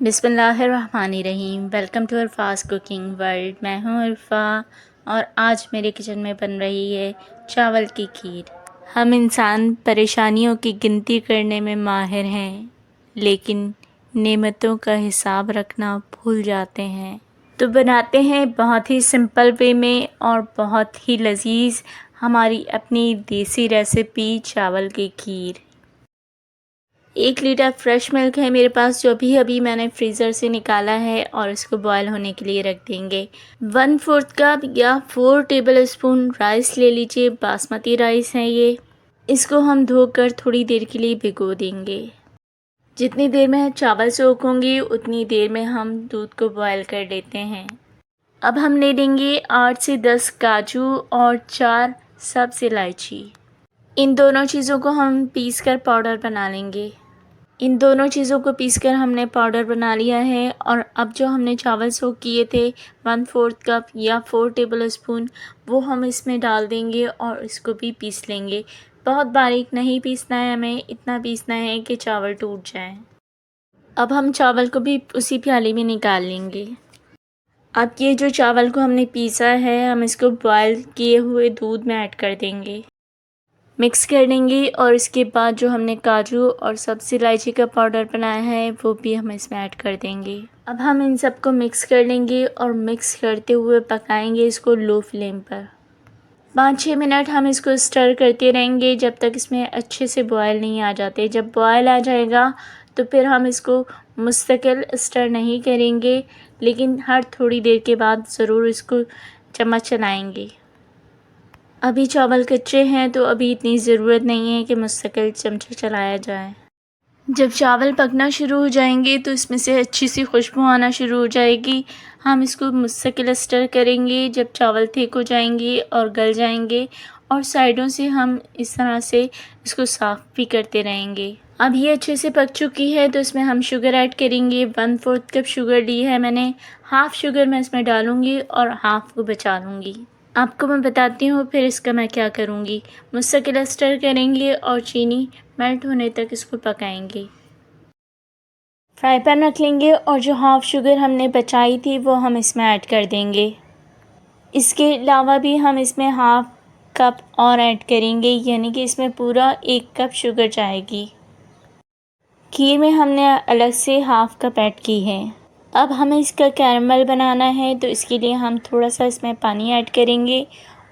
बिस्मिल्लाहिर्रहमानिर्रहीम। Welcome to Arfa's cooking world. मैं हूँ अरफा और आज मेरे किचन में बन रही है चावल की खीर। हम इंसान परेशानियों की गिनती करने में माहिर हैं, लेकिन नेमतों का हिसाब रखना भूल जाते हैं। तो बनाते हैं बहुत ही सिंपल वे में और बहुत ही लजीज हमारी अपनी देसी रेसिपी चावल की खीर। 1 लीटर फ्रेश मिल्क है मेरे पास, जो भी अभी मैंने फ्रीज़र से निकाला है और इसको बॉयल होने के लिए रख देंगे। 1/4 कप या 4 टेबल स्पून राइस ले लीजिए, बासमती राइस है ये। इसको हम धोकर थोड़ी देर के लिए भिगो देंगे। जितनी देर में चावल सोख होंगे उतनी देर में हम दूध को बॉयल कर लेते हैं। अब हम ले लेंगे 8 से 10 काजू और 4 सब्ज़ इलायची। इन दोनों चीज़ों को हम पीसकर पाउडर बना लेंगे। इन दोनों चीज़ों को पीसकर हमने पाउडर बना लिया है और अब जो हमने चावल सोख किए थे 1/4 कप या 4 टेबल स्पून, वो हम इसमें डाल देंगे और इसको भी पीस लेंगे। बहुत बारीक नहीं पीसना है, हमें इतना पीसना है कि चावल टूट जाए। अब हम चावल को भी उसी प्याली में निकाल लेंगे। अब ये जो चावल को हमने पीसा है, हम इसको बॉयल किए हुए दूध में ऐड कर देंगे, मिक्स कर लेंगे और इसके बाद जो हमने काजू और सब्ज़ इलायची का पाउडर बनाया है वो भी हम इसमें ऐड कर देंगे। अब हम इन सबको मिक्स कर लेंगे और मिक्स करते हुए पकाएंगे इसको लो फ्लेम पर। 5-6 मिनट हम इसको स्टर करते रहेंगे जब तक इसमें अच्छे से बॉयल नहीं आ जाते। जब बॉयल आ जाएगा तो फिर हम इसको मुस्तकिल स्टर नहीं करेंगे, लेकिन हर थोड़ी देर के बाद ज़रूर इसको चम्मच चलाएंगे। अभी चावल कच्चे हैं तो अभी इतनी ज़रूरत नहीं है कि मुस्तकिल चमचा चलाया जाए। जब चावल पकना शुरू हो जाएंगे तो इसमें से अच्छी सी खुशबू आना शुरू हो जाएगी। हम इसको मुस्तकिल स्टर करेंगे जब चावल थिक हो जाएंगे और गल जाएंगे, और साइडों से हम इस तरह से इसको साफ़ भी करते रहेंगे। अब ये अच्छे से पक चुकी है तो इसमें हम शुगर ऐड करेंगे। 1/4 कप शुगर ली है मैंने, हाफ़ शुगर मैं इसमें डालूँगी और हाफ़ को बचा लूँगी। आपको मैं बताती हूँ फिर इसका मैं क्या करूँगी। मुस्तकिल स्टर करेंगे और चीनी मेल्ट होने तक इसको पकाएंगे। फ्राई पैन रख लेंगे और जो हाफ़ शुगर हमने बचाई थी वो हम इसमें ऐड कर देंगे। इसके अलावा भी हम इसमें हाफ़ कप और ऐड करेंगे, यानी कि इसमें पूरा 1 कप शुगर जाएगी। खीर में हमने अलग से हाफ़ कप ऐड की है। अब हमें इसका कैरमल बनाना है तो इसके लिए हम थोड़ा सा इसमें पानी ऐड करेंगे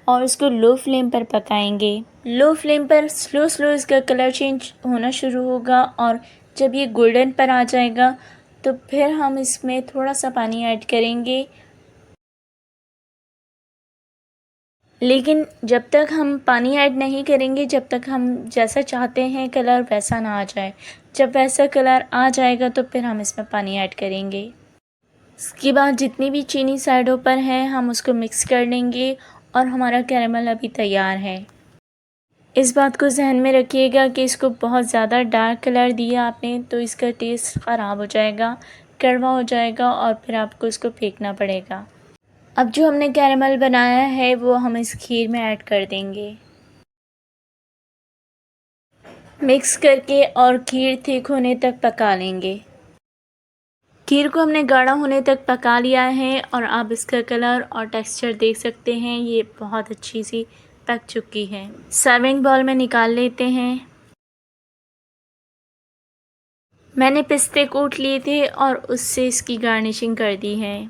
और इसको लो फ्लेम पर पकाएंगे। लो फ्लेम पर स्लो इसका कलर चेंज होना शुरू होगा और जब ये गोल्डन पर आ जाएगा तो फिर हम इसमें थोड़ा सा पानी ऐड करेंगे। लेकिन जब तक हम पानी ऐड नहीं करेंगे, जब तक हम जैसा चाहते हैं कलर वैसा ना आ जाए। जब वैसा कलर आ जाएगा तो फिर हम इसमें पानी ऐड करेंगे। इसके बाद जितनी भी चीनी साइडों पर है हम उसको मिक्स कर लेंगे और हमारा कैरमल अभी तैयार है। इस बात को जहन में रखिएगा कि इसको बहुत ज़्यादा डार्क कलर दिया आपने तो इसका टेस्ट ख़राब हो जाएगा, कड़वा हो जाएगा और फिर आपको इसको फेंकना पड़ेगा। अब जो हमने कैरमल बनाया है वो हम इस खीर में ऐड कर देंगे, मिक्स करके और खीर थिक होने तक पका लेंगे। खीर को हमने गाढ़ा होने तक पका लिया है और आप इसका कलर और टेक्सचर देख सकते हैं, ये बहुत अच्छी सी पक चुकी है। सर्विंग बाउल में निकाल लेते हैं। मैंने पिस्ते कूट लिए थे और उससे इसकी गार्निशिंग कर दी है।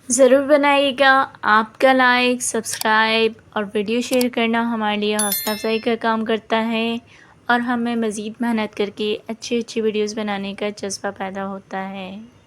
ज़रूर बनाइएगा। आपका लाइक, सब्सक्राइब और वीडियो शेयर करना हमारे लिए हौसला अफजाई का काम करता है और हमें मज़ीद मेहनत करके अच्छी वीडियोज़ बनाने का जज्बा पैदा होता है।